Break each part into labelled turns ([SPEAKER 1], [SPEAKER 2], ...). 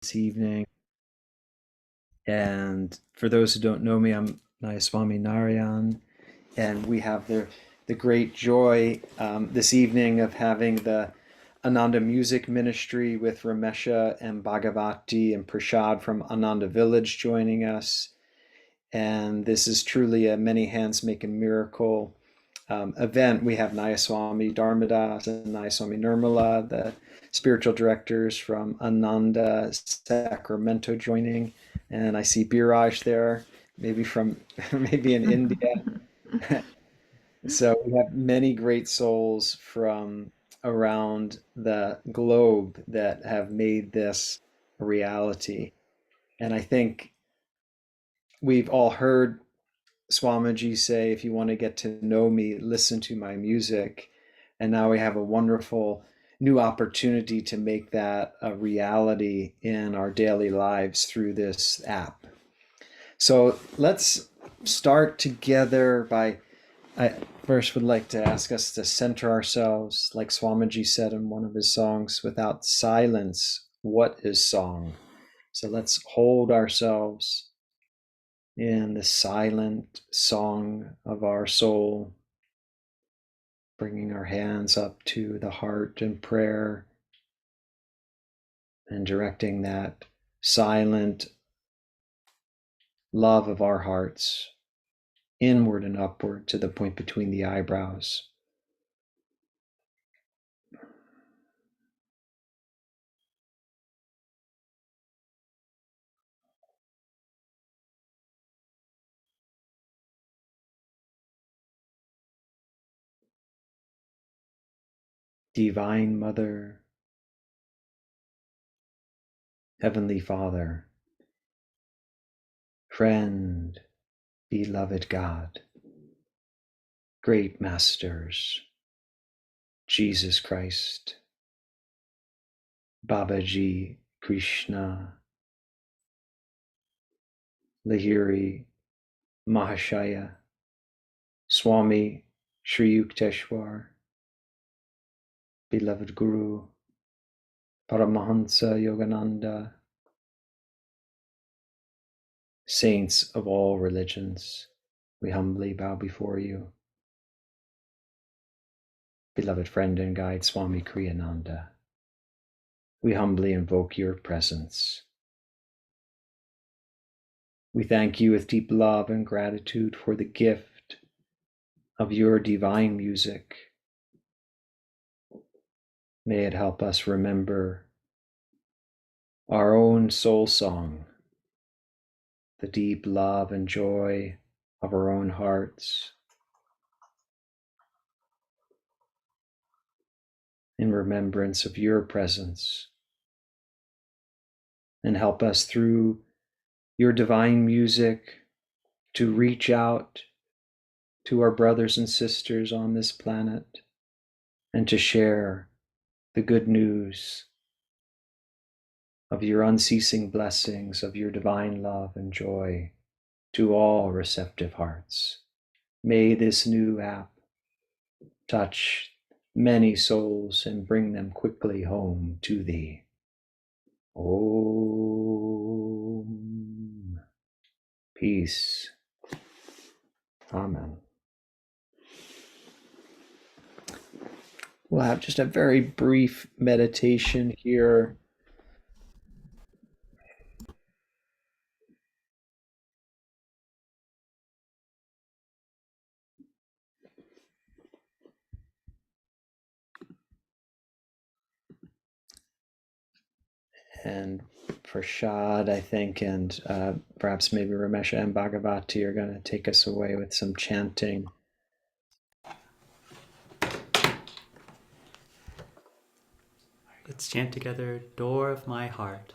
[SPEAKER 1] this evening. And for those who don't know me, I'm Nayaswami Narayan, and we have the great joy this evening of having the Ananda Music Ministry with Ramesha and Bhagavati and Prashad from Ananda Village joining us. And this is truly a many hands make a miracle event. We have Nayaswami Dharmadas and Nayaswami Nirmala, the spiritual directors from Ananda Sacramento joining. And I see Viraj there, maybe in India. So we have many great souls from around the globe that have made this a reality. And I think we've all heard Swamiji say, if you want to get to know me, listen to my music. And now we have a wonderful new opportunity to make that a reality in our daily lives through this app. So let's start together by, I first would like to ask us to center ourselves, like Swamiji said in one of his songs, without silence, what is song? So let's hold ourselves in the silent song of our soul, bringing our hands up to the heart in prayer and directing that silent love of our hearts inward and upward to the point between the eyebrows. Divine Mother, Heavenly Father, friend, beloved God, great masters, Jesus Christ, Babaji, Krishna, Lahiri, Mahashaya, Swami Sri Yukteswar, beloved Guru, Paramahansa Yogananda, saints of all religions, we humbly bow before you. Beloved friend and guide, Swami Kriyananda, we humbly invoke your presence. We thank you with deep love and gratitude for the gift of your divine music. May it help us remember our own soul song, the deep love and joy of our own hearts, in remembrance of your presence, and help us through your divine music to reach out to our brothers and sisters on this planet and to share the good news of your unceasing blessings, of your divine love and joy to all receptive hearts. May this new app touch many souls and bring them quickly home to thee. Om. Peace. Amen. We'll have just a very brief meditation here. And Prashad, I think, and perhaps maybe Ramesha and Bhagavati are going to take us away with some chanting.
[SPEAKER 2] Let's chant together, Door of My Heart.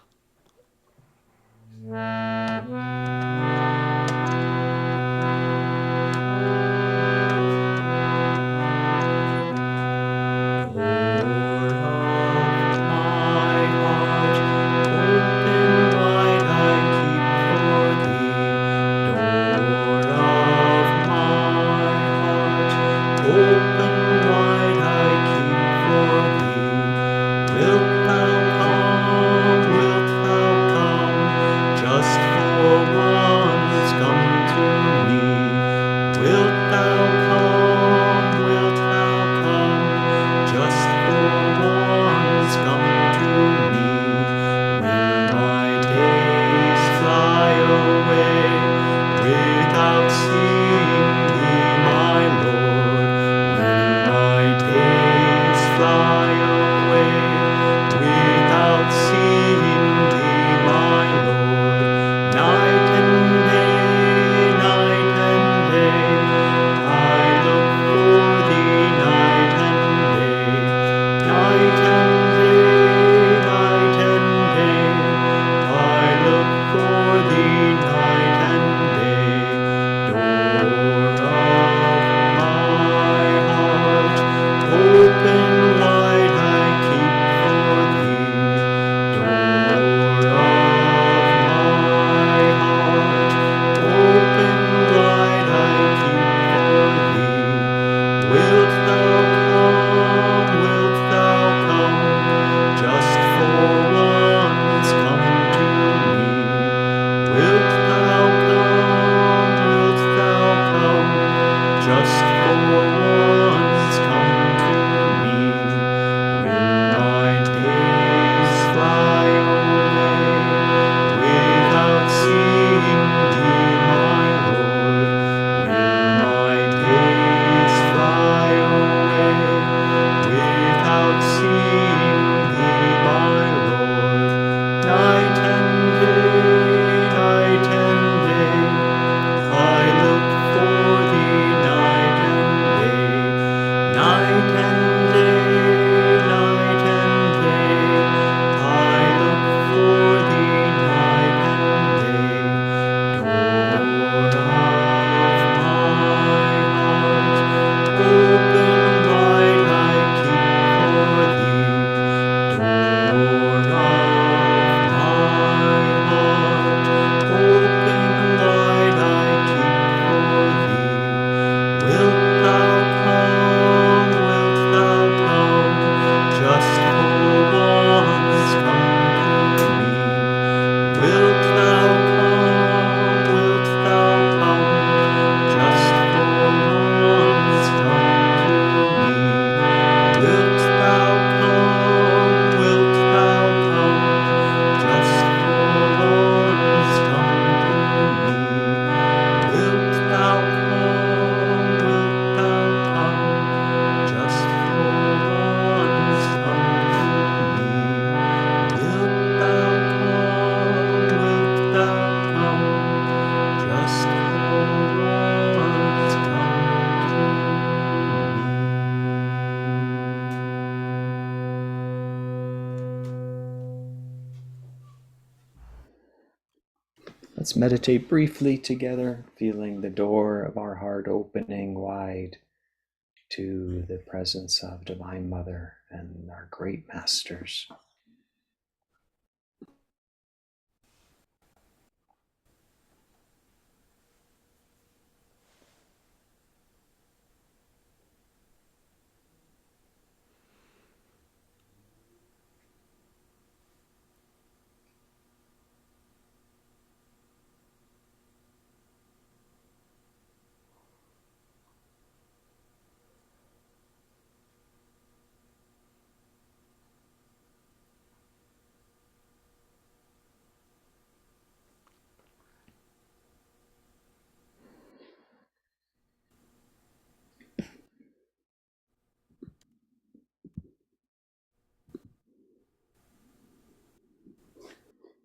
[SPEAKER 2] Wilt thou come, wilt thou
[SPEAKER 1] Let's meditate briefly together, feeling the door of our heart opening wide to the presence of Divine Mother and our great masters.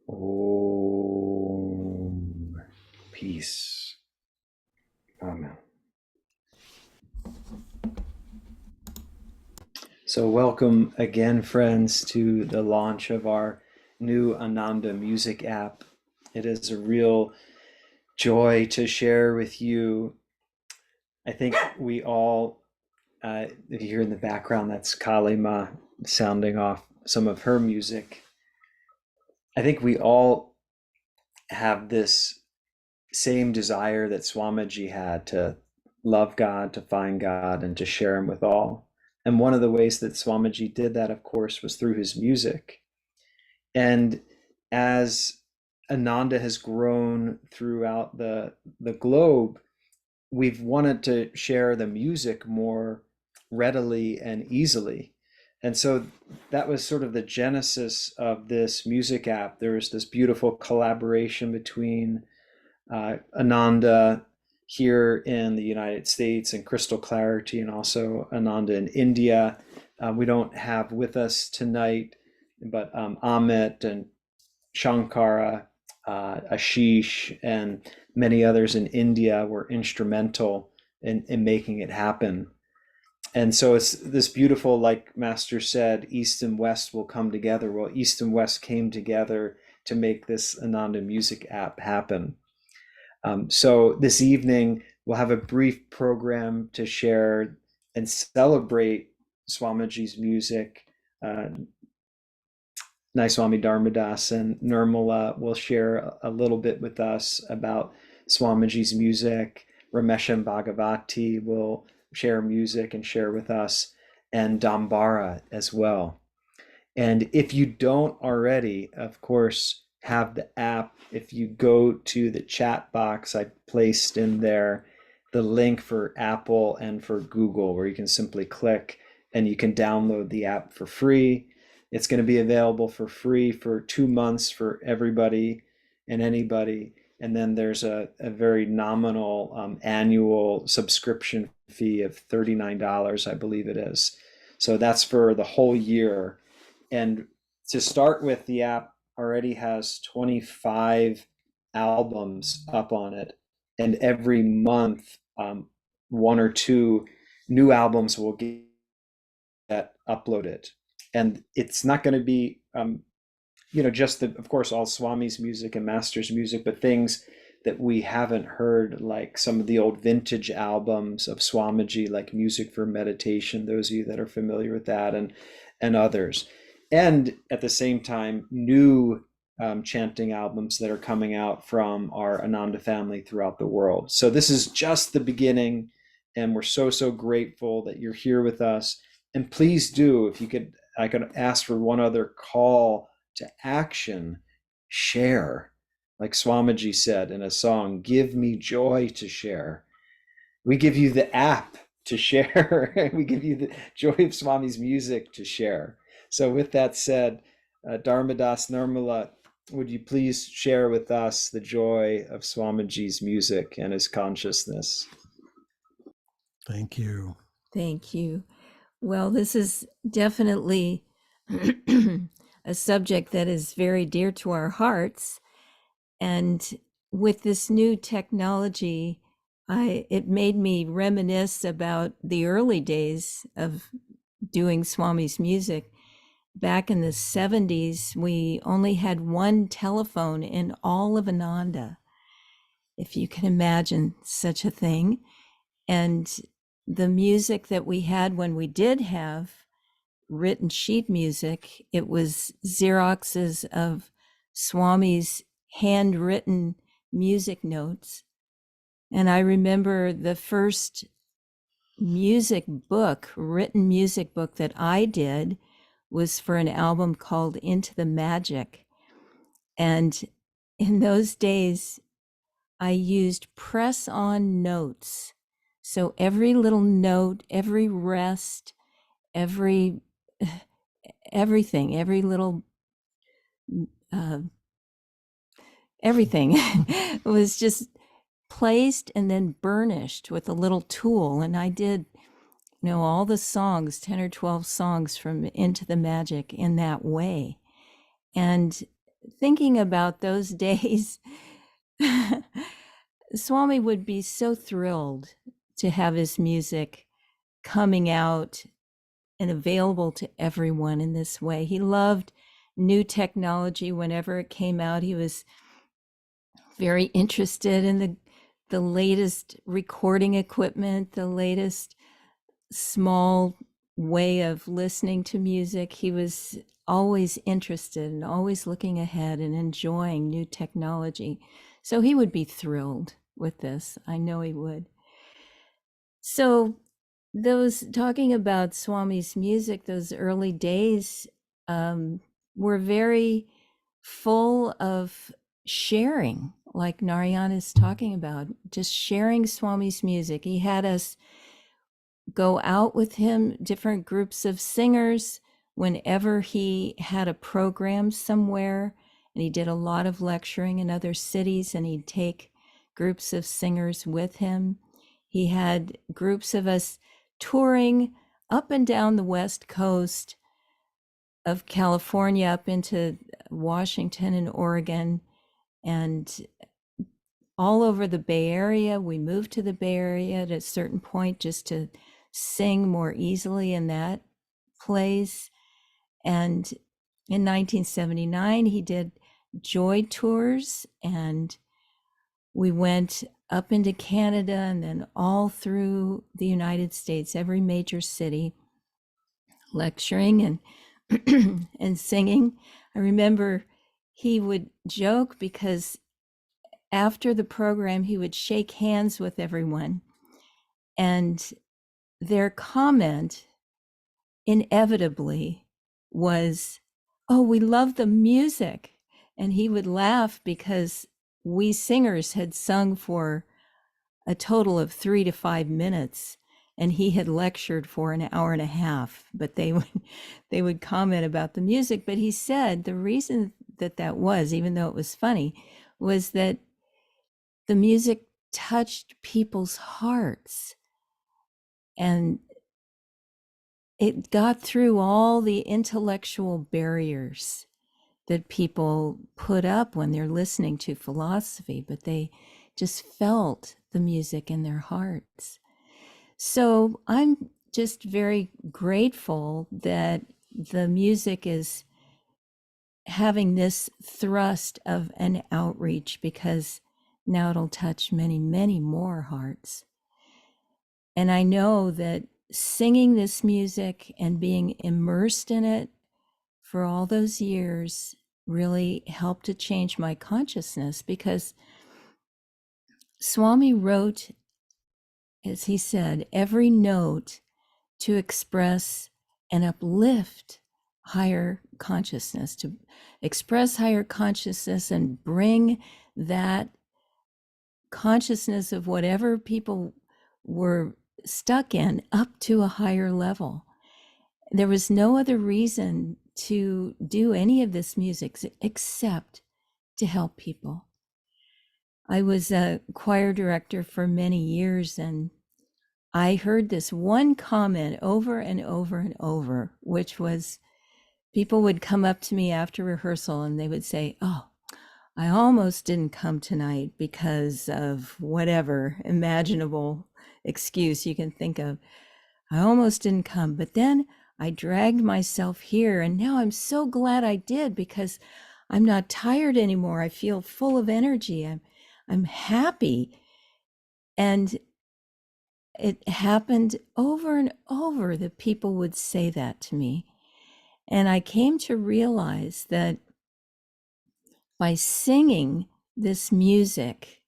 [SPEAKER 1] Om. Peace. Amen. So welcome again, friends, to the launch of our new Ananda Music App. It is a real joy to share with you. I think we all, if you hear in the background, that's Kalima sounding off some of her music. I think we all have this same desire that Swamiji had to love God, to find God, and to share Him with all. And one of the ways that Swamiji did that, of course, was through his music. And as Ananda has grown throughout the globe, we've wanted to share the music more readily and easily. And so that was sort of the genesis of this music app. There was this beautiful collaboration between Ananda here in the United States and Crystal Clarity, and also Ananda in India. We don't have with us tonight, but Amit and Shankara, Ashish, and many others in India were instrumental in making it happen. And so it's this beautiful, like Master said, East and West will come together. Well, East and West came together to make this Ananda Music App happen. So this evening, we'll have a brief program to share and celebrate Swamiji's music. Nayaswami Dharmadas and Nirmala will share a little bit with us about Swamiji's music. Ramesha and Bhagavati will share music and share with us, and Dambara as well. And if you don't already, of course, have the app, if you go to the chat box, I placed in there the link for Apple and for Google, where you can simply click and you can download the app for free. It's going to be available for free for 2 months for everybody and anybody. And then there's a very nominal annual subscription fee of $39, I believe it is. So that's for the whole year. And to start with, the app already has 25 albums up on it. And every month, 1 or 2 new albums will get uploaded. And it's not going to be, just of course, all Swami's music and Master's music, but things that we haven't heard, like some of the old vintage albums of Swamiji, like Music for Meditation, those of you that are familiar with that, and others. And at the same time, new chanting albums that are coming out from our Ananda family throughout the world. So this is just the beginning, and we're so grateful that you're here with us. And please do, if you could, I could ask for one other call to action: share. Like Swamiji said in a song, give me joy to share. We give you the app to share. We give you the joy of Swami's music to share. So with that said, Dharmadas, Nirmala, would you please share with us the joy of Swamiji's music and his consciousness?
[SPEAKER 3] Thank you.
[SPEAKER 4] Thank you. Well, this is definitely a subject that is very dear to our hearts. And with this new technology, it made me reminisce about the early days of doing Swami's music. Back in the 70s, we only had one telephone in all of Ananda. if you can imagine such a thing. And the music that we had when we did have written sheet music, it was Xeroxes of Swami's handwritten music notes. And I remember the first written music book that I did was for an album called Into the Magic. And in those days, I used press-on notes. So every little note, every rest, everything, every little everything was just placed and then burnished with a little tool. And I did, all the songs, 10 or 12 songs from Into the Magic in that way. And thinking about those days, Swami would be so thrilled to have his music coming out and available to everyone in this way. He loved new technology. Whenever it came out, he was very interested in the latest recording equipment, the latest small way of listening to music. He was always interested and always looking ahead and enjoying new technology. So he would be thrilled with this. I know he would. So those talking about Swami's music, those early days were very full of sharing, like Narayan is talking about, just sharing Swami's music. He had us go out with him, different groups of singers, whenever he had a program somewhere, and he did a lot of lecturing in other cities, and he'd take groups of singers with him. He had groups of us touring up and down the West Coast of California, up into Washington and Oregon, and all over the Bay Area. We moved to the Bay Area at a certain point just to sing more easily in that place. And in 1979, he did joy tours, and we went up into Canada and then all through the United States, every major city, lecturing and and singing. I remember he would joke because after the program, he would shake hands with everyone, and their comment inevitably was, "Oh, we love the music." And he would laugh because we singers had sung for a total of 3 to 5 minutes, and he had lectured for an hour and a half. But they would comment about the music. But he said the reason that was, even though it was funny, was that the music touched people's hearts, and it got through all the intellectual barriers that people put up when they're listening to philosophy, but they just felt the music in their hearts. So I'm just very grateful that the music is having this thrust of an outreach, because now it'll touch many, many more hearts. And I know that singing this music and being immersed in it for all those years really helped to change my consciousness, because Swami wrote, as he said, every note to express and uplift higher consciousness, to express higher consciousness and bring that consciousness of whatever people were stuck in up to a higher level. There was no other reason to do any of this music except to help people. I was a choir director for many years, and I heard this one comment over and over and over, which was people would come up to me after rehearsal and they would say, "Oh, I almost didn't come tonight because of whatever imaginable excuse you can think of. I almost didn't come, but then I dragged myself here, and now I'm so glad I did, because I'm not tired anymore. I feel full of energy. I'm happy. And it happened over and over that people would say that to me. And I came to realize that by singing this music,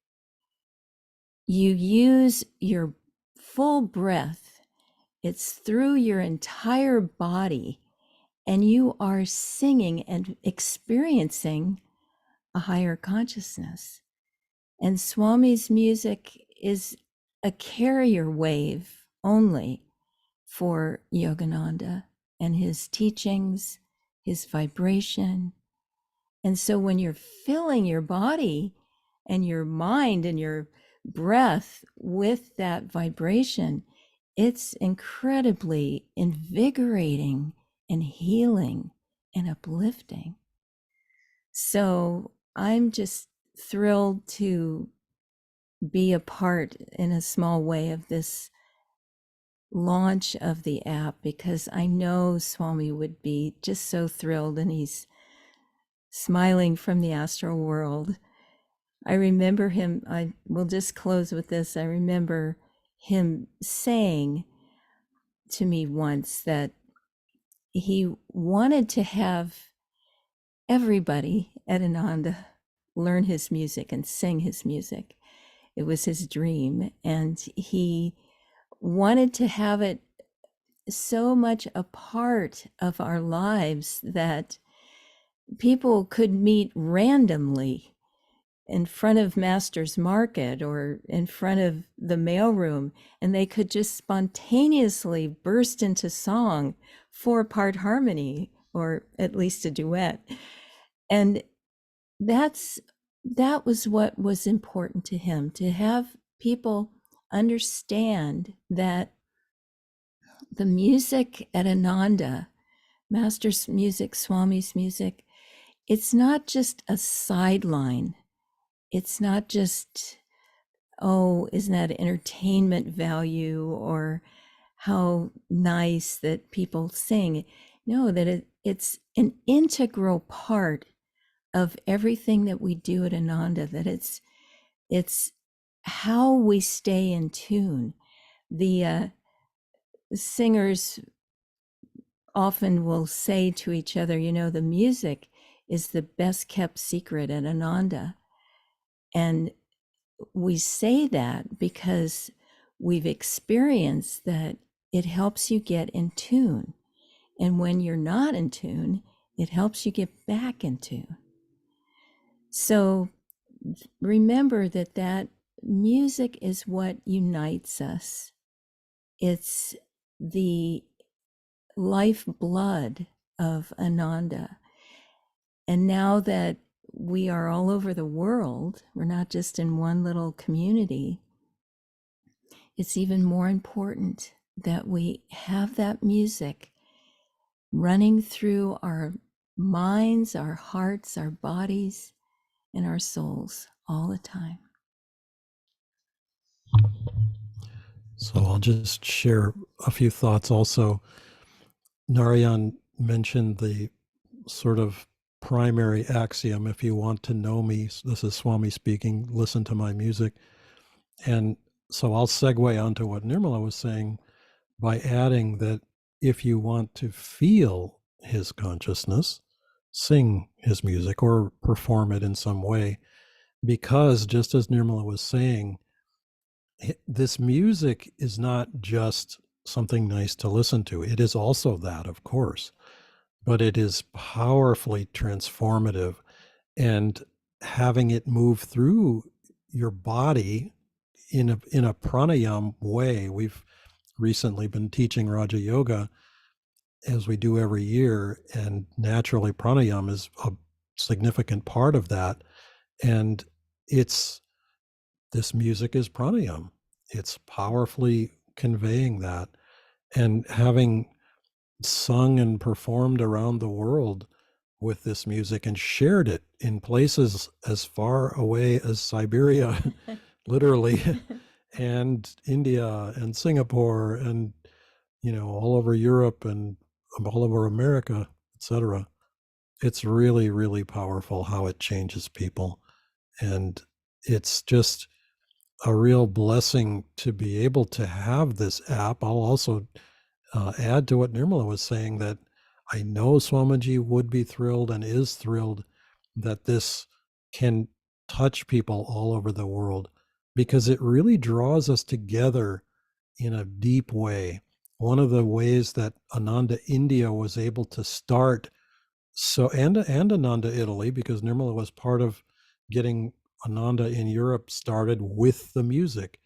[SPEAKER 4] you use your full breath. It's through your entire body, and you are singing and experiencing a higher consciousness. And Swami's music is a carrier wave only for Yogananda and his teachings, his vibration. And so when you're filling your body and your mind and your breath with that vibration, it's incredibly invigorating and healing and uplifting. So I'm just thrilled to be a part in a small way of this launch of the app, because I know Swami would be just so thrilled, and he's smiling from the astral world. I remember him, I will just close with this. I remember him saying to me once that he wanted to have everybody at Ananda learn his music and sing his music. It was his dream, and he wanted to have it so much a part of our lives that people could meet randomly in front of Master's Market or in front of the mailroom, and they could just spontaneously burst into song, 4-part harmony, or at least a duet. And that was what was important to him, to have people understand that the music at Ananda, Master's music, Swami's music, it's not just a sideline. It's not just, oh, isn't that entertainment value, or how nice that people sing. No, that it's an integral part of everything that we do at Ananda, that it's how we stay in tune. The singers often will say to each other, the music is the best kept secret at Ananda. And we say that because we've experienced that it helps you get in tune. And when you're not in tune, it helps you get back in tune. So remember that music is what unites us. It's the lifeblood of Ananda. And now that we are all over the world, we're not just in one little community, it's even more important that we have that music running through our minds, our hearts, our bodies, and our souls all the time.
[SPEAKER 3] So I'll just share a few thoughts also. Narayan mentioned the sort of primary axiom, if you want to know me, this is Swami speaking, listen to my music. And so I'll segue onto what Nirmala was saying by adding that if you want to feel his consciousness, sing his music or perform it in some way, because just as Nirmala was saying, this music is not just something nice to listen to. It is also that, of course, but it is powerfully transformative, and having it move through your body in a pranayama way. We've recently been teaching Raja Yoga, as we do every year, and naturally pranayama is a significant part of that. And this music is pranayama. It's powerfully conveying that. And having sung and performed around the world with this music and shared it in places as far away as Siberia, literally, and India and Singapore, and all over Europe and all over America, etc. It's really, really powerful how it changes people. And it's just a real blessing to be able to have this app. I'll also add to what Nirmala was saying, that I know Swamiji would be thrilled and is thrilled that this can touch people all over the world, because it really draws us together in a deep way. One of the ways that Ananda India was able to start, and Ananda Italy, because Nirmala was part of getting Ananda in Europe started with the music.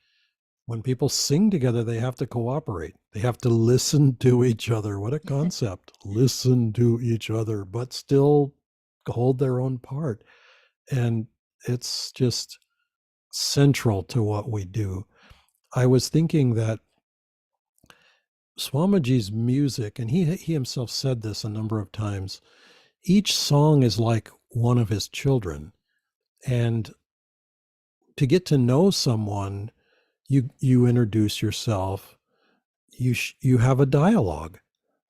[SPEAKER 3] When people sing together, they have to cooperate. They have to listen to each other. What a concept. Listen to each other, but still hold their own part. And it's just central to what we do. I was thinking that Swamiji's music, and he himself said this a number of times, each song is like one of his children. And to get to know someone, you introduce yourself, you have a dialogue.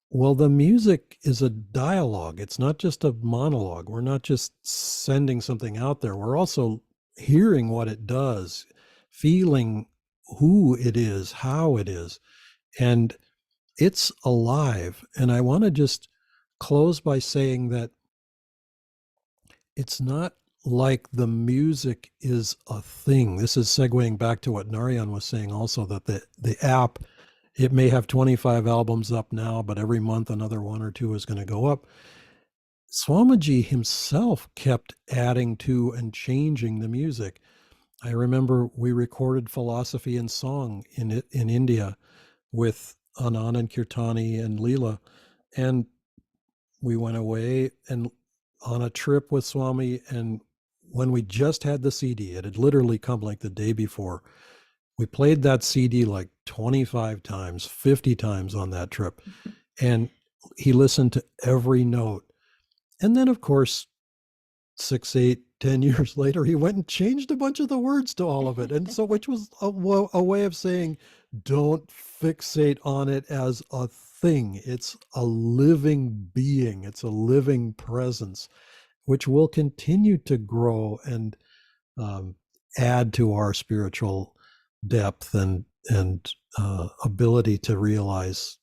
[SPEAKER 3] Well, the music is a dialogue. It's not just a monologue. We're not just sending something out there. We're also hearing what it does, feeling who it is, how it is, and it's alive. And I want to just close by saying that it's not like the music is a thing. This is segueing back to what Narayan was saying also, that the app, it may have 25 albums up now, but every month another one or two is going to go up. Swamiji himself kept adding to and changing the music. I remember we recorded Philosophy and Song in India with Anand and Kirtani and Leela, and we went away and on a trip with Swami, and when we just had the CD, it had literally come like the day before. We played that CD like 25 times, 50 times on that trip. And he listened to every note. And then, of course, 6, 8, 10 years later, he went and changed a bunch of the words to all of it. And so, which was a way of saying, don't fixate on it as a thing. It's a living being. It's a living presence, which will continue to grow and add to our spiritual depth and ability to realize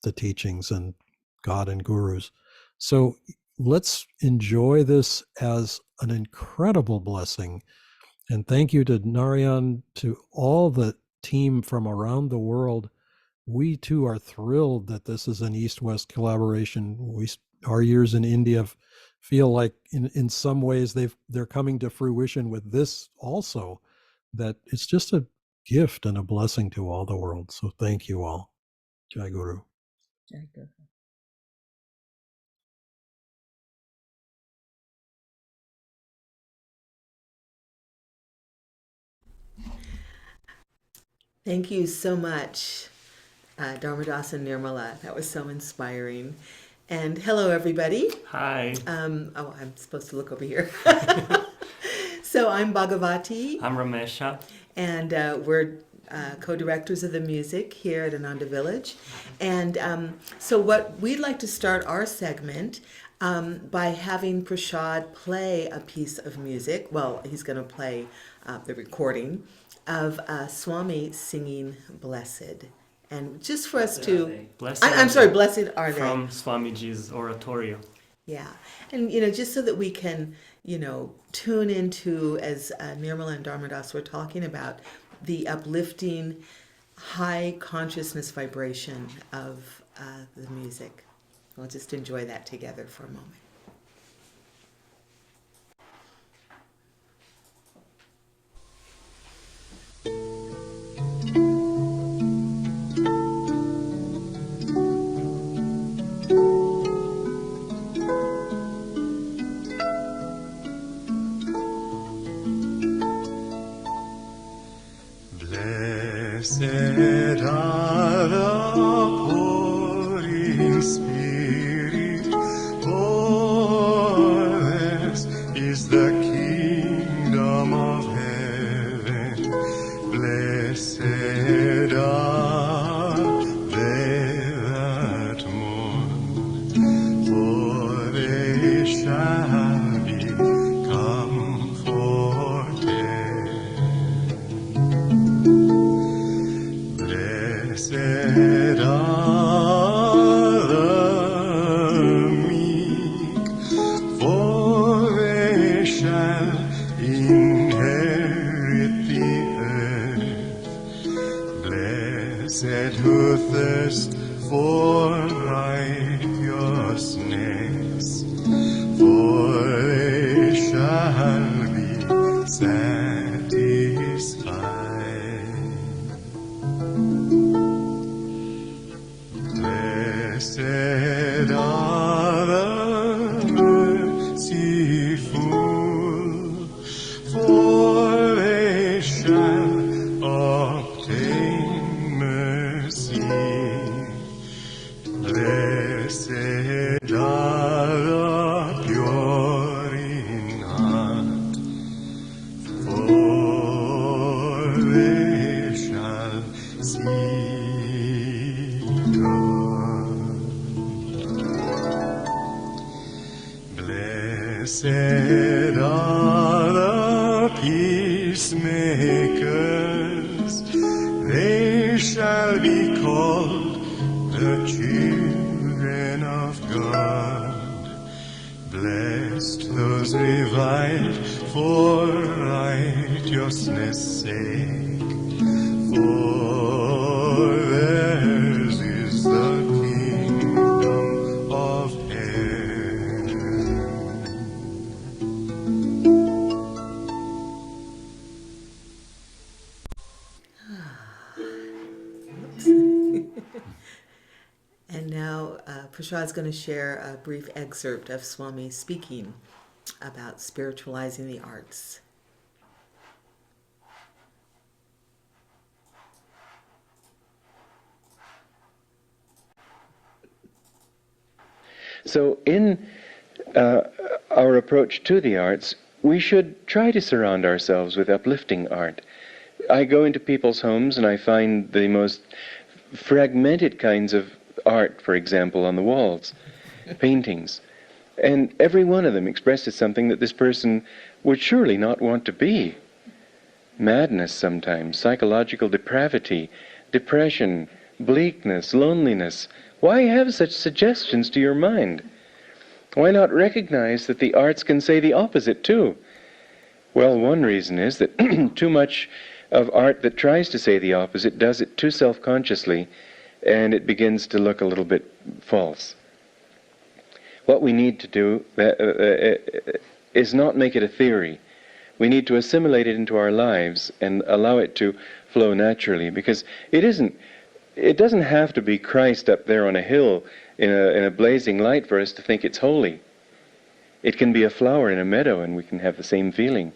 [SPEAKER 3] the teachings and God and gurus. So let's enjoy this as an incredible blessing. And thank you to Narayan, to all the team from around the world. We too are thrilled that this is an East-West collaboration. Our years in India feel like in some ways they're coming to fruition with this also, that it's just a gift and a blessing to all the world. So thank you all. Jai Guru.
[SPEAKER 4] Jai Guru.
[SPEAKER 5] Thank you so much, Dharmadas and Nirmala. That was so inspiring. And hello, everybody.
[SPEAKER 2] Hi.
[SPEAKER 5] I'm supposed to look over here. So I'm Bhagavati.
[SPEAKER 2] I'm Ramesha.
[SPEAKER 5] And we're co-directors of the music here at Ananda Village. And so what we'd like to start our segment by having Prashad play a piece of music. Well, he's going to play the recording of Swami singing Blessed. And just for us to... I'm sorry, Blessed Are They.
[SPEAKER 2] From Swamiji's oratorio.
[SPEAKER 5] Yeah. And, just so that we can, tune into, as Nirmala and Dharmadas were talking about, the uplifting, high consciousness vibration of the music. We'll just enjoy that together for a moment.
[SPEAKER 6] Blessed are the poor in spirit, for theirs is the kingdom of heaven. Blessed are they that mourn, for they shall be comforted. inherit the earth. Blessed who thirst for righteousness, for they shall be satisfied. Blessed are the merciful, for they shall obtain mercy. Blessed are the pure in heart, for they shall see God. Blessed are the peacemakers, they shall be called the children of God. Blessed those reviled for righteousness' sake, for theirs is the kingdom of heaven.
[SPEAKER 5] And now Prashad's going to share a brief excerpt of Swami speaking about spiritualizing the arts.
[SPEAKER 7] So in our approach to the arts, we should try to surround ourselves with uplifting art. I go into people's homes and I find the most fragmented kinds of art, for example, on the walls, paintings. And every one of them expresses something that this person would surely not want to be. Madness sometimes, psychological depravity, depression, bleakness, loneliness. Why have such suggestions to your mind? Why not recognize that the arts can say the opposite too? Well, one reason is that too much of art that tries to say the opposite does it too self-consciously, and it begins to look a little bit false. What we need to do is not make it a theory. We need to assimilate it into our lives and allow it to flow naturally, because it doesn't have to be Christ up there on a hill in a blazing light for us to think it's holy. It can be a flower in a meadow and we can have the same feeling.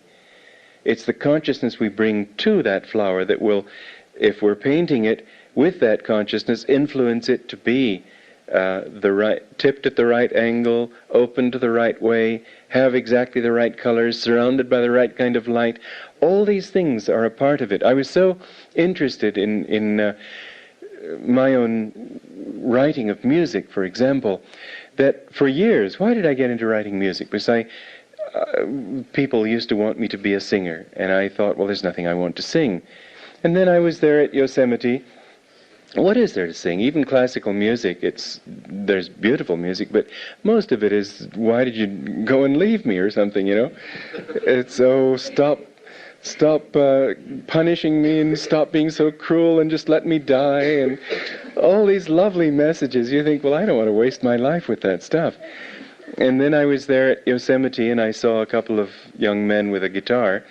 [SPEAKER 7] It's the consciousness we bring to that flower that will, if we're painting it with that consciousness, influence it to be tipped at the right angle, open to the right way, have exactly the right colors, surrounded by the right kind of light. All these things are a part of it. I was so interested in my own writing of music, for example, that for years, why did I get into writing music? Because people used to want me to be a singer, and I thought, well, there's nothing I want to sing. And then I was there at Yosemite. What is there to sing? Even classical music, there's beautiful music, but most of it is, why did you go and leave me or something, you know? It's, oh, stop punishing me and stop being so cruel and just let me die, and all these lovely messages. You think, well, I don't want to waste my life with that stuff. And then I was there at Yosemite and I saw a couple of young men with a guitar,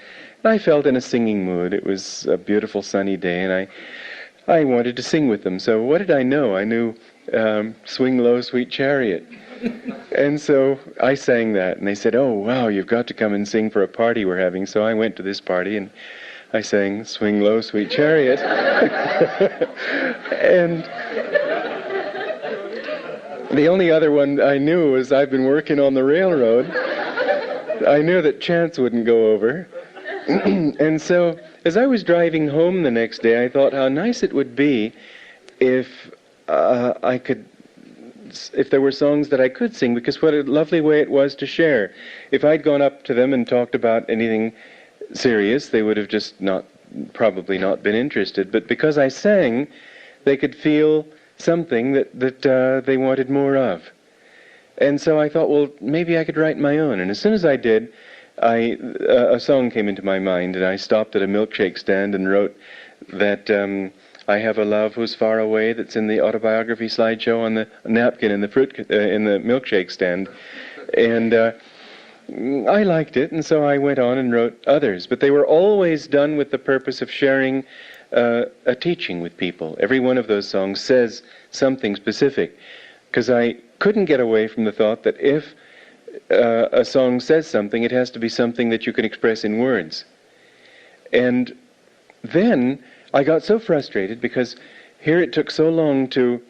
[SPEAKER 7] and I felt in a singing mood. It was a beautiful sunny day, and I wanted to sing with them. So what did I know? I knew Swing Low, Sweet Chariot. And so I sang that, and they said, oh, wow, you've got to come and sing for a party we're having. So I went to this party, and I sang Swing Low, Sweet Chariot. And the only other one I knew was I've been working on the railroad. I knew that chants wouldn't go over. And so as I was driving home the next day, I thought how nice it would be if if there were songs that I could sing, because what a lovely way it was to share. If I'd gone up to them and talked about anything serious, they would have just probably not been interested. But because I sang, they could feel something that they wanted more of. And so I thought, well, maybe I could write my own. And as soon as I did, a song came into my mind, and I stopped at a milkshake stand and wrote that I have a love who's far away, that's in the autobiography slideshow on the napkin in the in the milkshake stand, and I liked it, and so I went on and wrote others. But they were always done with the purpose of sharing a teaching with people. Every one of those songs says something specific, because I couldn't get away from the thought that if a song says something, it has to be something that you can express in words. And then I got so frustrated because here it took so long to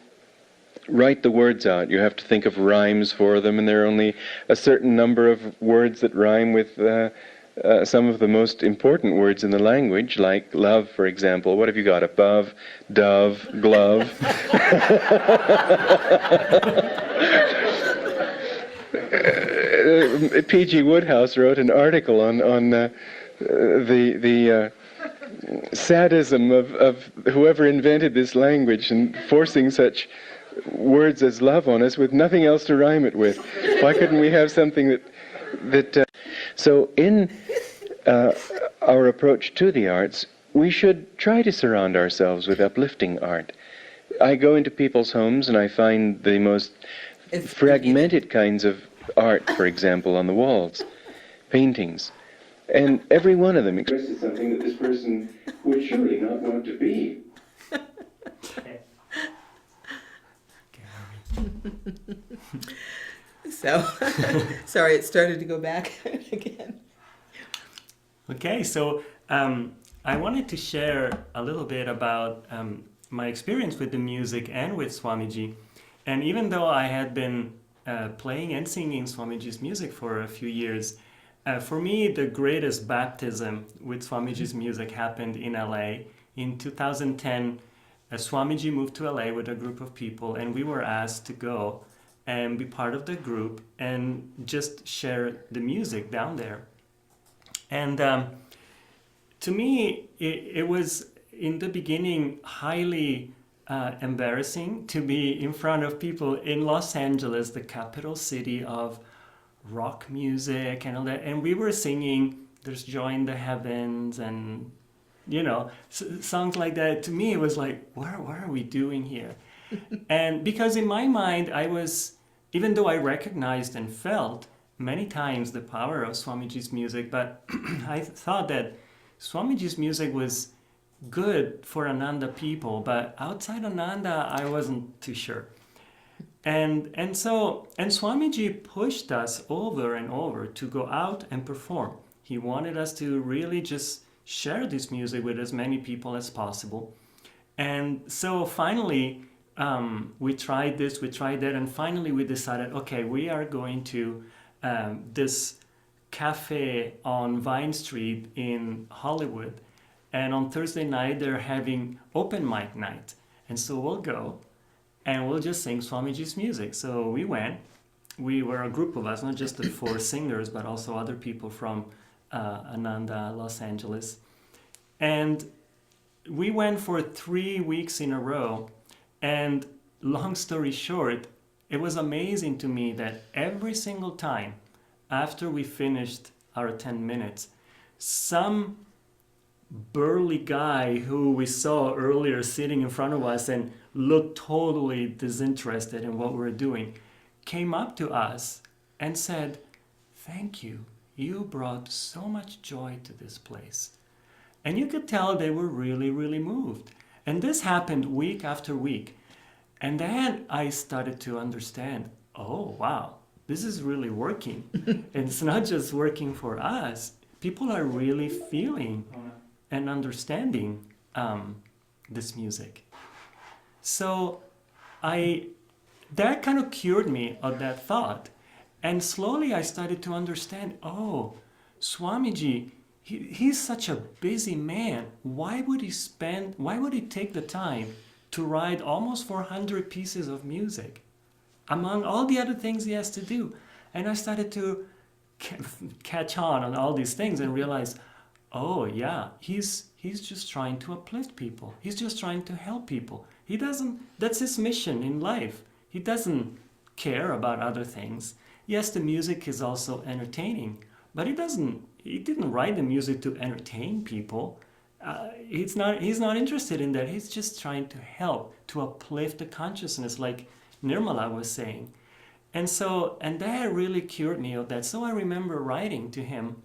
[SPEAKER 7] write the words out. You have to think of rhymes for them, and there are only a certain number of words that rhyme with some of the most important words in the language, like love, for example. What have you got? Above, dove, glove. P.G. Wodehouse wrote an article on the sadism of whoever invented this language and forcing such words as love on us with nothing else to rhyme it with. Why couldn't we have something that so in our approach to the arts, we should try to surround ourselves with uplifting art. I go into people's homes and I find the most fragmented kinds of art, for example, on the walls, paintings, and every one of them expresses something that this person would surely not want to be.
[SPEAKER 5] So, sorry, it started to go back again.
[SPEAKER 2] Okay, so I wanted to share a little bit about my experience with the music and with Swamiji. And even though I had been playing and singing Swamiji's music for a few years, for me, the greatest baptism with Swamiji's music happened in LA. In 2010, Swamiji moved to LA with a group of people, and we were asked to go and be part of the group and just share the music down there. And to me, it was in the beginning highly embarrassing to be in front of people in Los Angeles, the capital city of rock music and all that. And we were singing There's Joy in the Heavens and, you know, songs like that. To me, it was like, what are we doing here? And because in my mind, I was, even though I recognized and felt many times the power of Swamiji's music, but I thought that Swamiji's music was good for Ananda people, but outside Ananda, I wasn't too sure. And Swamiji pushed us over and over to go out and perform. He wanted us to really just share this music with as many people as possible. And so finally, we tried this, we tried that, and finally we decided, okay, we are going to this cafe on Vine Street in Hollywood. And on Thursday night, they're having open mic night. And so we'll go and we'll just sing Swamiji's music. So we went. We were a group of us, not just the four singers, but also other people from Ananda, Los Angeles. And we went for 3 weeks in a row. And long story short, it was amazing to me that every single time after we finished our 10 minutes, some burly guy who we saw earlier sitting in front of us and looked totally disinterested in what we were doing came up to us and said, "Thank you. You brought so much joy to this place." And you could tell they were really, really moved. And this happened week after week. And then I started to understand, oh, wow, this is really working. And it's not just working for us. People are really feeling and understanding this music. So that kind of cured me of that thought. And slowly I started to understand, oh, Swamiji, he's such a busy man. Why would he take the time to write almost 400 pieces of music among all the other things he has to do? And I started to catch on all these things and realize, oh yeah, he's just trying to uplift people. He's just trying to help people. That's his mission in life. He doesn't care about other things. Yes, the music is also entertaining, but he didn't write the music to entertain people. He's not interested in that. He's just trying to help, to uplift the consciousness, like Nirmala was saying. And that really cured me of that. So I remember writing to him,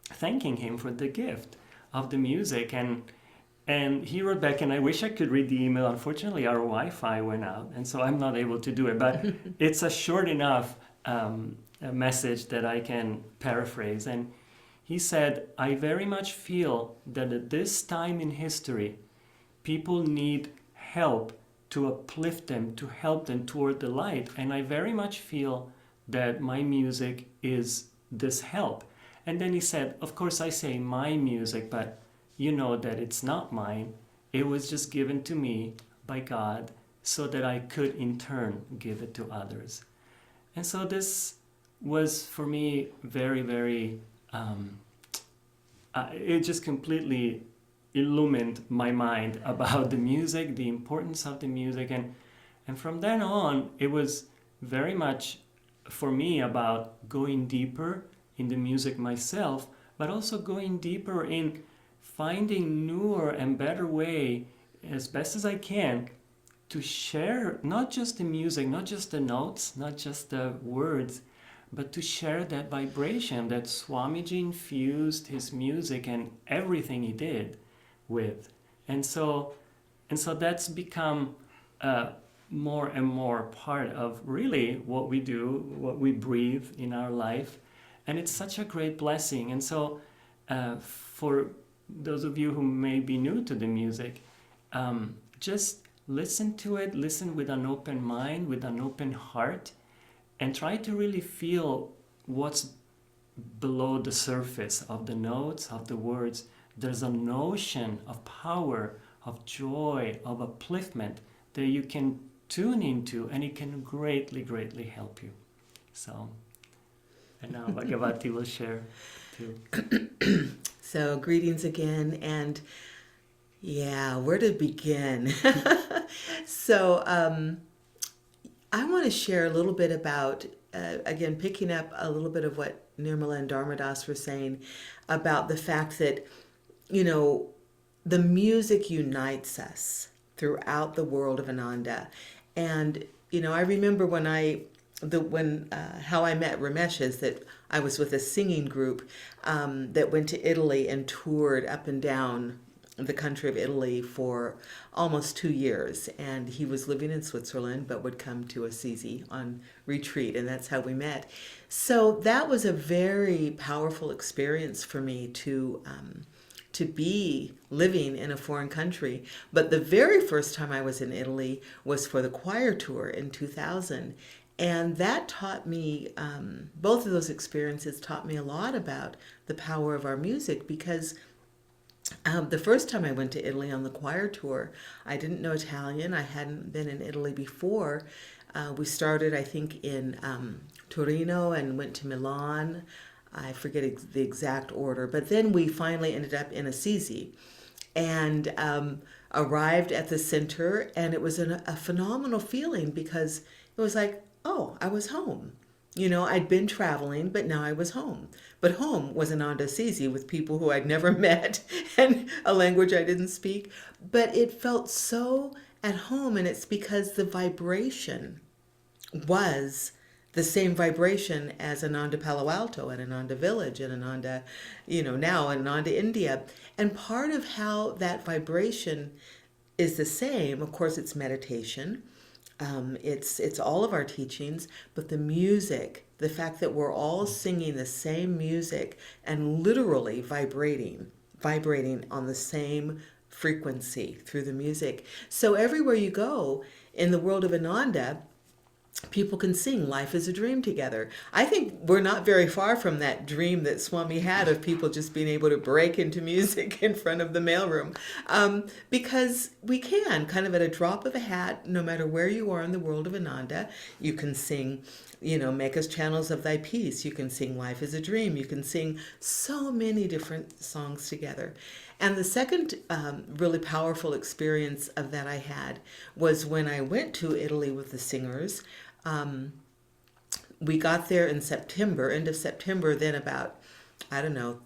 [SPEAKER 2] thanking him for the gift of the music. And he wrote back, and I wish I could read the email. Unfortunately, our Wi-Fi went out, and so I'm not able to do it. But it's a short enough a message that I can paraphrase. And he said, I very much feel that at this time in history, people need help to uplift them, to help them toward the light. And I very much feel that my music is this help. And then he said, of course I say my music, but you know that it's not mine. It was just given to me by God so that I could in turn give it to others. And so this was for me very, very, it just completely illumined my mind about the music, the importance of the music. And from then on, it was very much for me about going deeper in the music myself, but also going deeper in finding newer and better way, as best as I can, to share not just the music, not just the notes, not just the words, but to share that vibration that Swamiji infused his music and everything he did with. And so that's become more and more part of really what we do, what we breathe in our life. And it's such a great blessing. And so for those of you who may be new to the music, just listen to it, listen with an open mind, with an open heart, and try to really feel what's below the surface of the notes, of the words. There's a notion of power, of joy, of upliftment that you can tune into, and it can greatly, greatly help you. So, and now Bhagavati will share too.
[SPEAKER 5] So greetings again, and yeah, where to begin? So I want to share a little bit about, again, picking up a little bit of what Nirmala and Dharmadas were saying about the fact that, you know, the music unites us throughout the world of Ananda. And, you know, I remember when how I met Ramesha is that I was with a singing group that went to Italy and toured up and down the country of Italy for almost 2 years. And he was living in Switzerland, but would come to Assisi on retreat, and that's how we met. So that was a very powerful experience for me to be living in a foreign country. But the very first time I was in Italy was for the choir tour in 2000. And that taught me, both of those experiences taught me a lot about the power of our music, because the first time I went to Italy on the choir tour, I didn't know Italian. I hadn't been in Italy before. We started, I think, in Torino and went to Milan. I forget the exact order, but then we finally ended up in Assisi and arrived at the center, and it was a phenomenal feeling, because it was like, oh, I was home. You know, I'd been traveling, but now I was home. But home was Ananda Assisi with people who I'd never met and a language I didn't speak. But it felt so at home, and it's because the vibration was the same vibration as Ananda Palo Alto and Ananda Village and Ananda, you know, now Ananda India. And part of how that vibration is the same, of course, it's meditation. It's all of our teachings, but the music, the fact that we're all singing the same music and literally vibrating on the same frequency through the music. So everywhere you go in the world of Ananda, people can sing Life is a Dream together. I think we're not very far from that dream that Swami had of people just being able to break into music in front of the mailroom. Because we can, kind of at a drop of a hat, no matter where you are in the world of Ananda, you can sing, you know, Make Us Channels of Thy Peace. You can sing Life is a Dream. You can sing so many different songs together. And the second really powerful experience of that I had was when I went to Italy with the singers. We got there in September, end of September. Then about I don't know,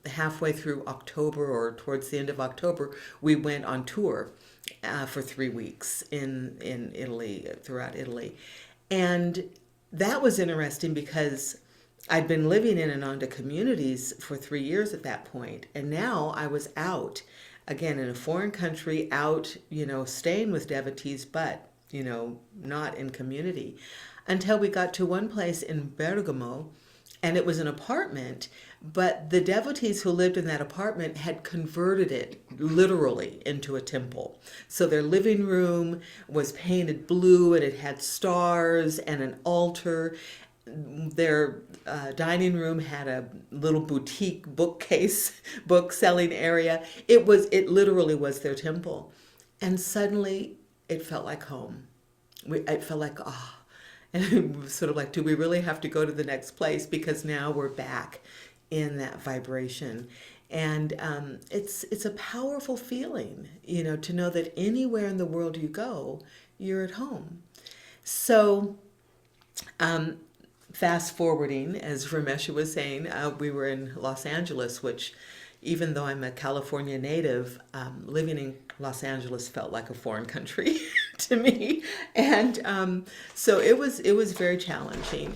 [SPEAKER 5] halfway through October or towards the end of October, we went on tour for 3 weeks in Italy, throughout Italy. And that was interesting because I'd been living in Ananda communities for 3 years at that point, and now I was out again in a foreign country, out, staying with devotees, but, not in community, until we got to one place in Bergamo, and it was an apartment, but the devotees who lived in that apartment had converted it literally into a temple. So their living room was painted blue, and it had stars and an altar. Their dining room had a little boutique bookcase, book selling area. It literally was their temple. And suddenly it felt like home. It felt like, and it was sort of like, do we really have to go to the next place? Because now we're back in that vibration. And it's a powerful feeling, to know that anywhere in the world you go, you're at home. So, fast forwarding, as Ramesha was saying, we were in Los Angeles, which, even though I'm a California native, living in Los Angeles felt like a foreign country to me, and so it was very challenging.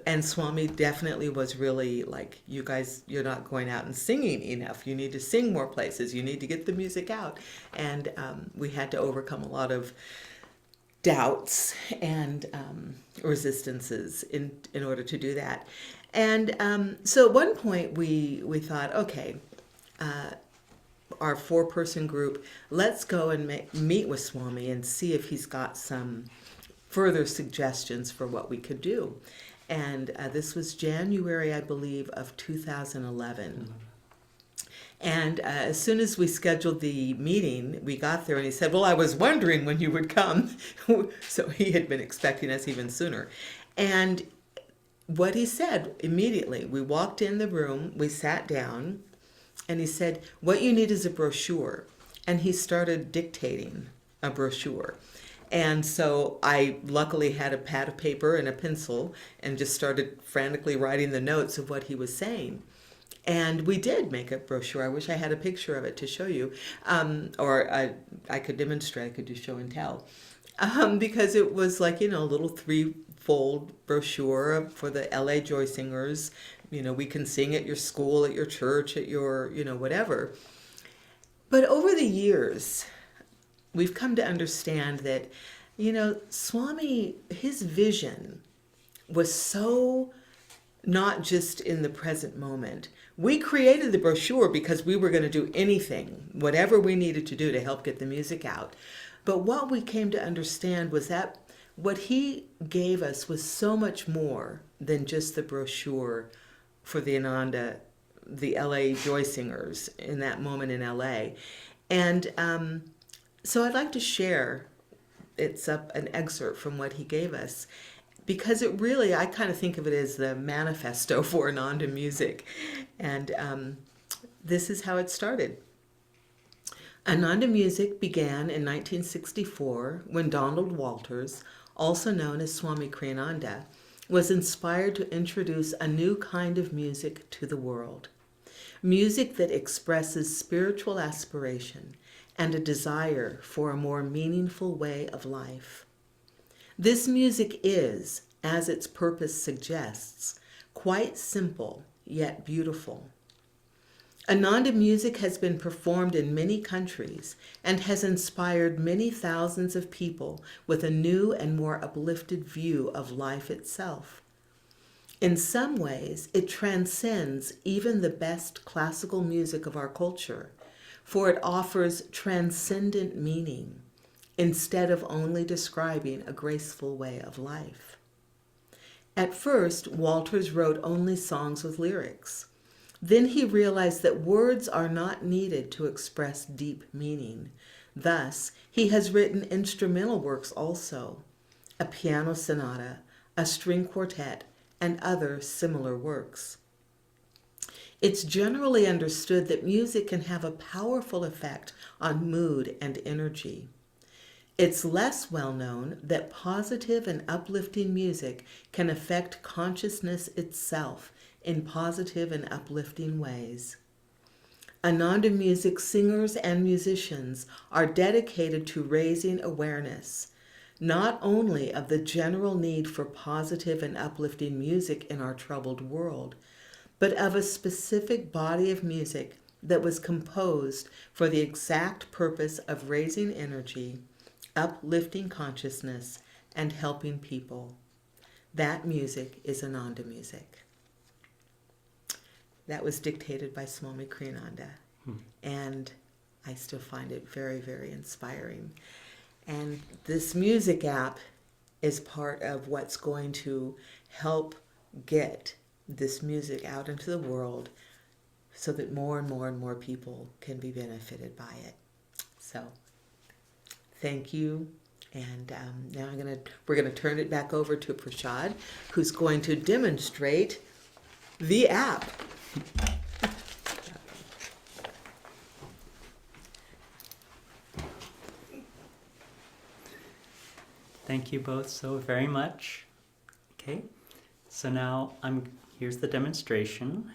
[SPEAKER 5] And Swami definitely was really like, you guys, you're not going out and singing enough. You need to sing more places. You need to get the music out, and we had to overcome a lot of doubts and resistances in order to do that. And so at one point we thought, okay, our 4-person group, let's go and meet with Swami and see if he's got some further suggestions for what we could do. And this was January, I believe, of 2011. And as soon as we scheduled the meeting, we got there and he said, well, I was wondering when you would come. So he had been expecting us even sooner. And what he said immediately, we walked in the room, we sat down, and he said, what you need is a brochure. And he started dictating a brochure. And so I luckily had a pad of paper and a pencil and just started frantically writing the notes of what he was saying. And we did make a brochure. I wish I had a picture of it to show you, or I could demonstrate. I could do show and tell, because it was like, a little 3-fold brochure for the LA Joy Singers. We can sing at your school, at your church, at your, whatever. But over the years, we've come to understand that, Swami, his vision was so not just in the present moment. We created the brochure because we were going to do anything, whatever we needed to do to help get the music out. But what we came to understand was that what he gave us was so much more than just the brochure for the Ananda, the LA Joy Singers in that moment in LA. And so I'd like to share, an excerpt from what he gave us, because it really, I kind of think of it as the manifesto for Ananda music. And this is how it started. Ananda music began in 1964 when Donald Walters, also known as Swami Kriyananda, was inspired to introduce a new kind of music to the world. Music that expresses spiritual aspiration and a desire for a more meaningful way of life. This music is, as its purpose suggests, quite simple yet beautiful. Ananda music has been performed in many countries and has inspired many thousands of people with a new and more uplifted view of life itself. In some ways, it transcends even the best classical music of our culture, for it offers transcendent meaning instead of only describing a graceful way of life. At first, Walters wrote only songs with lyrics. Then he realized that words are not needed to express deep meaning. Thus, he has written instrumental works also, a piano sonata, a string quartet, and other similar works. It's generally understood that music can have a powerful effect on mood and energy. It's less well known that positive and uplifting music can affect consciousness itself in positive and uplifting ways. Ananda Music singers and musicians are dedicated to raising awareness, not only of the general need for positive and uplifting music in our troubled world, but of a specific body of music that was composed for the exact purpose of raising energy, uplifting consciousness, and helping people. That music is Ananda music. That was dictated by Swami Kriyananda, and I still find it very, very inspiring. And this music app is part of what's going to help get this music out into the world so that more and more and more people can be benefited by it. So thank you. And now we're gonna turn it back over to Prashad, who's going to demonstrate the app.
[SPEAKER 8] Thank you both so very much. Okay, so now here's the demonstration.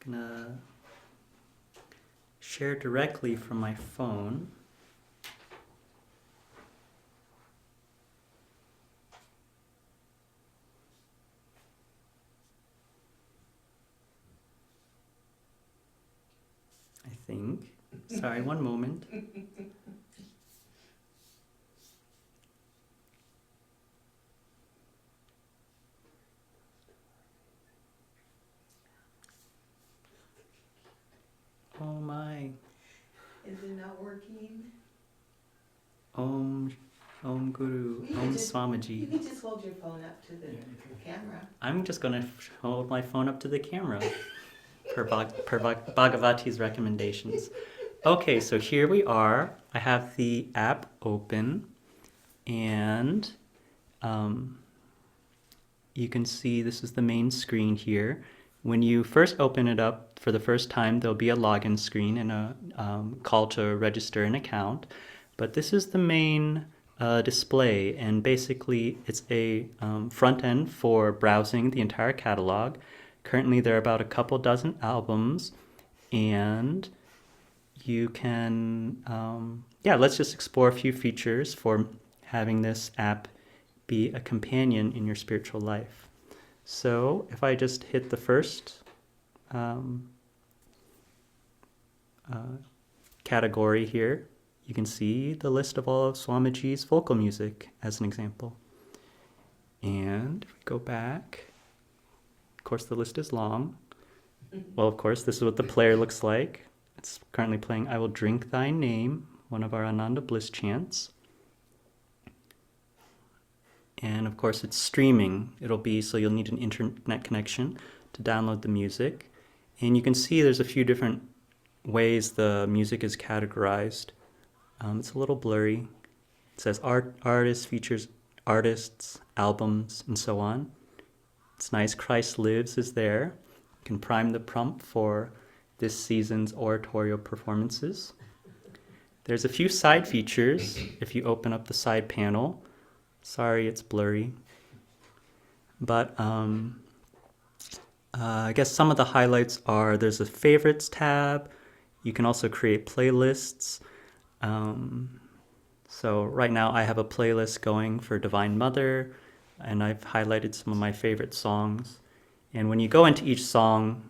[SPEAKER 8] I'm gonna share directly from my phone. I think. Sorry, one moment. Oh my.
[SPEAKER 5] Is it not working?
[SPEAKER 8] Om Guru, Om
[SPEAKER 5] You
[SPEAKER 8] Swamiji.
[SPEAKER 5] can just hold your phone up to the camera.
[SPEAKER 8] I'm just going to hold my phone up to the camera per Bhagavati's recommendations. Okay, so here we are. I have the app open, and you can see this is the main screen here. When you first open it up for the first time, there'll be a login screen and a call to register an account. But this is the main display, and basically it's a front end for browsing the entire catalog. Currently there are about a couple dozen albums, and you can, let's just explore a few features for having this app be a companion in your spiritual life. So if I just hit the first category here, you can see the list of all of Swamiji's vocal music as an example. And if we go back, of course the list is long. Well, of course, this is what the player looks like. It's currently playing I Will Drink Thy Name, one of our Ananda Bliss chants. And of course it's streaming. So you'll need an internet connection to download the music. And you can see there's a few different ways the music is categorized. It's a little blurry. It says artists, features artists, albums, and so on. It's nice. Christ Lives is there. You can prime the prompt for this season's oratorio performances. There's a few side features if you open up the side panel. Sorry, it's blurry. But I guess some of the highlights are there's a favorites tab. You can also create playlists. So right now I have a playlist going for Divine Mother, and I've highlighted some of my favorite songs. And when you go into each song,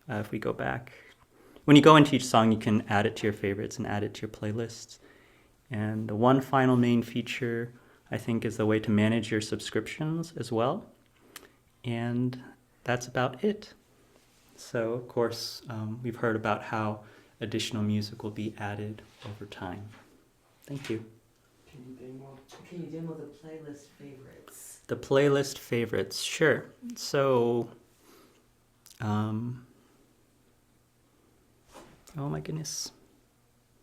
[SPEAKER 8] if we go back, when you go into each song, you can add it to your favorites and add it to your playlists. And the one final main feature, I think, is the way to manage your subscriptions as well. And that's about it. So, of course, we've heard about how additional music will be added over time. Thank you.
[SPEAKER 5] Can you demo the playlist favorites?
[SPEAKER 8] The playlist favorites, sure. So, oh my goodness.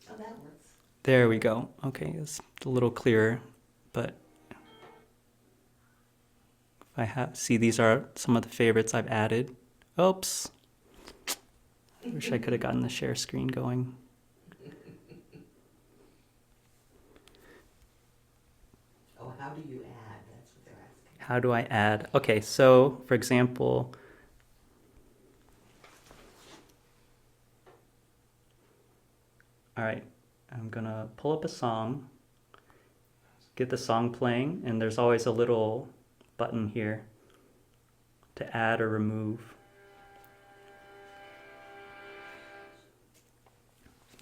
[SPEAKER 5] Oh, that works.
[SPEAKER 8] There we go. Okay, it's a little clearer, but see, these are some of the favorites I've added. Oops. I wish I could have gotten the share screen going.
[SPEAKER 5] How do you add? That's what they're asking.
[SPEAKER 8] How do I add? Okay, so for example, all right, I'm gonna pull up a song, get the song playing, and there's always a little button here to add or remove.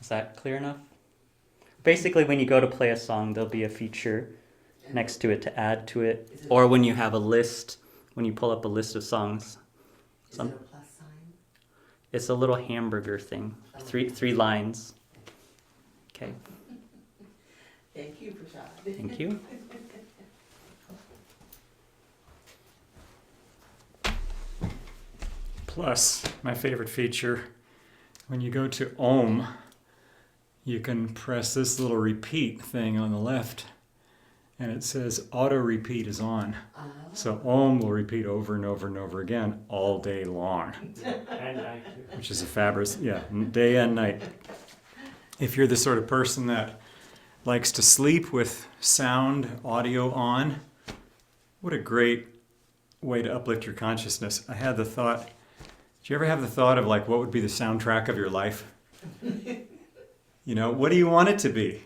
[SPEAKER 8] Is that clear enough? Basically, when you go to play a song, there'll be a feature next to it to add to it, or when you have a list, when you pull up a list of songs.
[SPEAKER 5] Is it a plus sign?
[SPEAKER 8] It's a little hamburger thing, three lines. Okay,
[SPEAKER 5] Thank you, Prashad.
[SPEAKER 8] thank you.
[SPEAKER 9] Plus, my favorite feature, when you go to Om, you can press this little repeat thing on the left, and it says auto repeat is on. So Om will repeat over and over and over again all day long,
[SPEAKER 2] And I
[SPEAKER 9] which is a fabulous, day and night. If you're the sort of person that likes to sleep with sound, audio on, what a great way to uplift your consciousness. I had the thought, did you ever have the thought of like, what would be the soundtrack of your life? You know, what do you want it to be?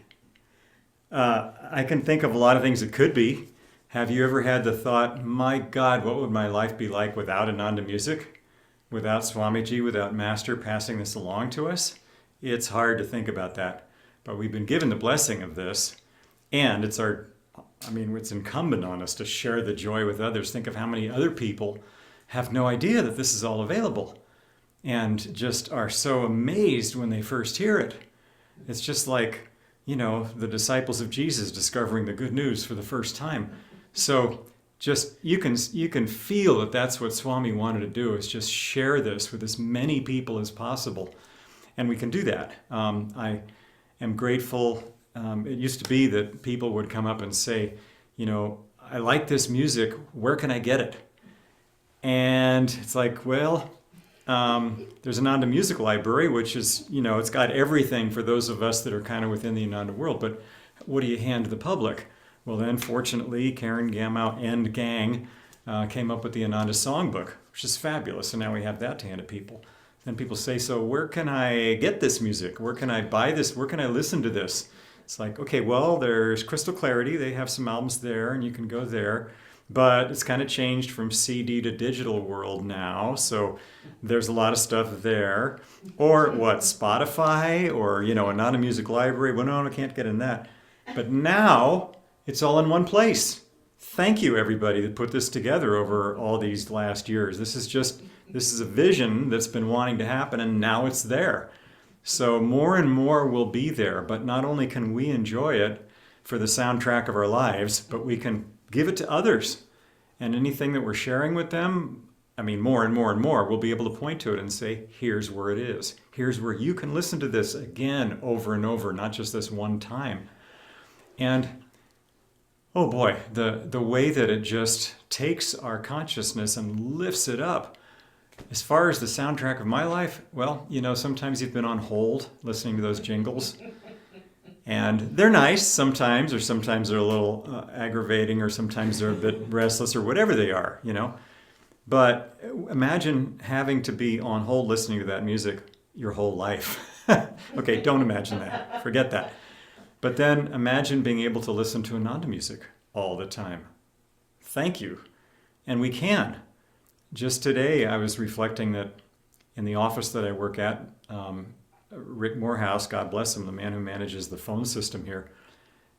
[SPEAKER 9] I can think of a lot of things it could be. Have you ever had the thought, my God, what would my life be like without Ananda music? Without Swamiji, without Master passing this along to us? It's hard to think about that. But we've been given the blessing of this, and it's incumbent on us to share the joy with others. Think of how many other people have no idea that this is all available and just are so amazed when they first hear it. It's just like, the disciples of Jesus discovering the good news for the first time. So just you can feel that that's what Swami wanted to do, is just share this with as many people as possible. And we can do that. I am grateful. It used to be that people would come up and say, I like this music, where can I get it? And it's like, well, there's an Ananda Music Library, which is, it's got everything for those of us that are kind of within the Ananda world, but what do you hand to the public? Well, then, fortunately, Karen Gamow and gang came up with the Ananda Songbook, which is fabulous, and now we have that to hand to people. Then people say, so where can I get this music? Where can I buy this? Where can I listen to this? It's like, okay, well, there's Crystal Clarity. They have some albums there, and you can go there. But it's kind of changed from CD to digital world now, so there's a lot of stuff there. Or what, Spotify or, Ananda Music Library? Well, no, I can't get in that. But now it's all in one place. Thank you, everybody that put this together over all these last years. This is a vision that's been wanting to happen, and now it's there. So more and more will be there, but not only can we enjoy it for the soundtrack of our lives, but we can give it to others. And anything that we're sharing with them, more and more and more, we'll be able to point to it and say, here's where it is. Here's where you can listen to this again over and over, not just this one time. And, oh boy, the way that it just takes our consciousness and lifts it up. As far as the soundtrack of my life, well, sometimes you've been on hold listening to those jingles. And they're nice sometimes, or sometimes they're a little aggravating, or sometimes they're a bit restless, or whatever they are, But imagine having to be on hold listening to that music your whole life. Okay, don't imagine that. Forget that. But then imagine being able to listen to Ananda music all the time. Thank you. And we can. Just today, I was reflecting that in the office that I work at, Rick Morehouse, God bless him, the man who manages the phone system here,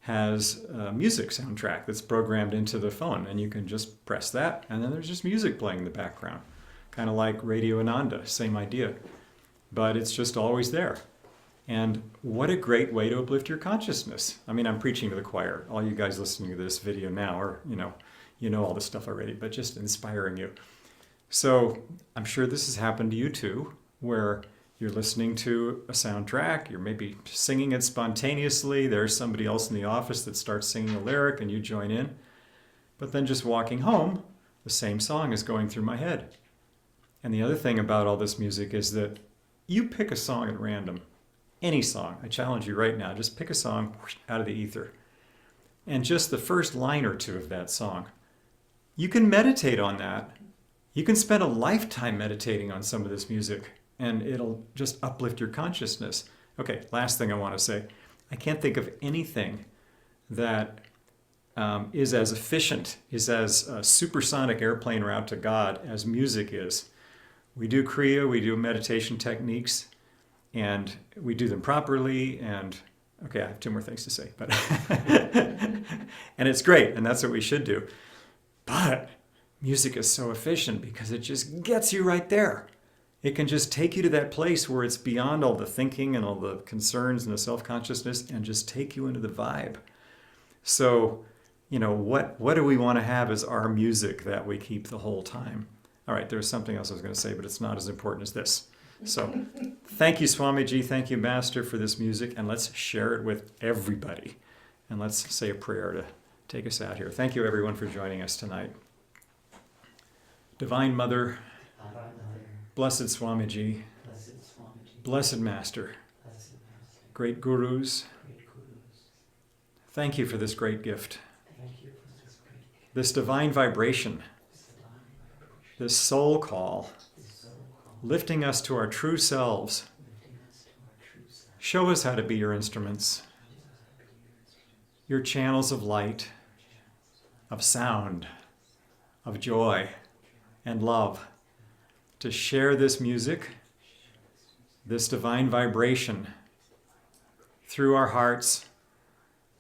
[SPEAKER 9] has a music soundtrack that's programmed into the phone, and you can just press that, and then there's just music playing in the background, kind of like Radio Ananda, same idea, but it's just always there. And what a great way to uplift your consciousness. I'm preaching to the choir. All you guys listening to this video now are, you know all this stuff already, but just inspiring you. So I'm sure this has happened to you too, where you're listening to a soundtrack, you're maybe singing it spontaneously, there's somebody else in the office that starts singing a lyric and you join in. But then just walking home, the same song is going through my head. And the other thing about all this music is that you pick a song at random, any song. I challenge you right now, just pick a song out of the ether. and just the first line or two of that song. You can meditate on that. You can spend a lifetime meditating on some of this music, and it'll just uplift your consciousness. Okay, last thing I want to say. I can't think of anything that is as efficient, is as a supersonic airplane route to God as music is. We do Kriya, we do meditation techniques, and we do them properly, and okay, I have two more things to say, but and it's great, and that's what we should do. But music is so efficient because it just gets you right there. It can just take you to that place where it's beyond all the thinking and all the concerns and the self-consciousness and just take you into the vibe. So, what do we want to have as our music that we keep the whole time? All right, there's something else I was going to say, but it's not as important as this. So, thank you, Swamiji. Thank you, Master, for this music. And let's share it with everybody. And let's say a prayer to take us out here. Thank you, everyone, for joining us tonight. Divine Mother, Blessed Swamiji, Blessed Master, great Gurus, thank you for this great gift, this divine vibration, this soul call, lifting us to our true selves. Show us how to be your instruments, your channels of light, of sound, of joy, and love, to share this music, this divine vibration, through our hearts,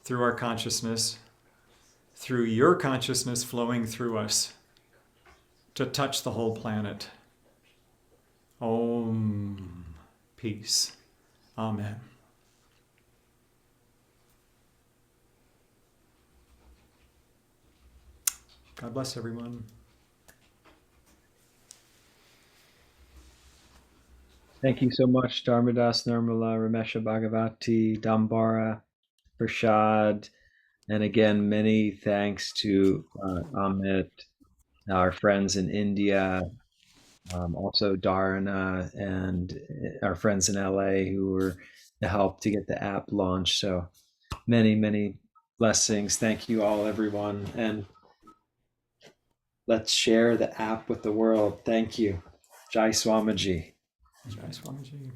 [SPEAKER 9] through our consciousness, through your consciousness flowing through us, to touch the whole planet. Om. Peace. Amen. God bless everyone.
[SPEAKER 1] Thank you so much, Dharmadas, Nirmala, Ramesha, Bhagavati, Dambara, Prashad, and again, many thanks to Amit, our friends in India, also Dharana, and our friends in LA who were the help to get the app launched. So many, many blessings. Thank you all, everyone. And let's share the app with the world. Thank you. Jai Swamiji.
[SPEAKER 9] Jai Swamiji.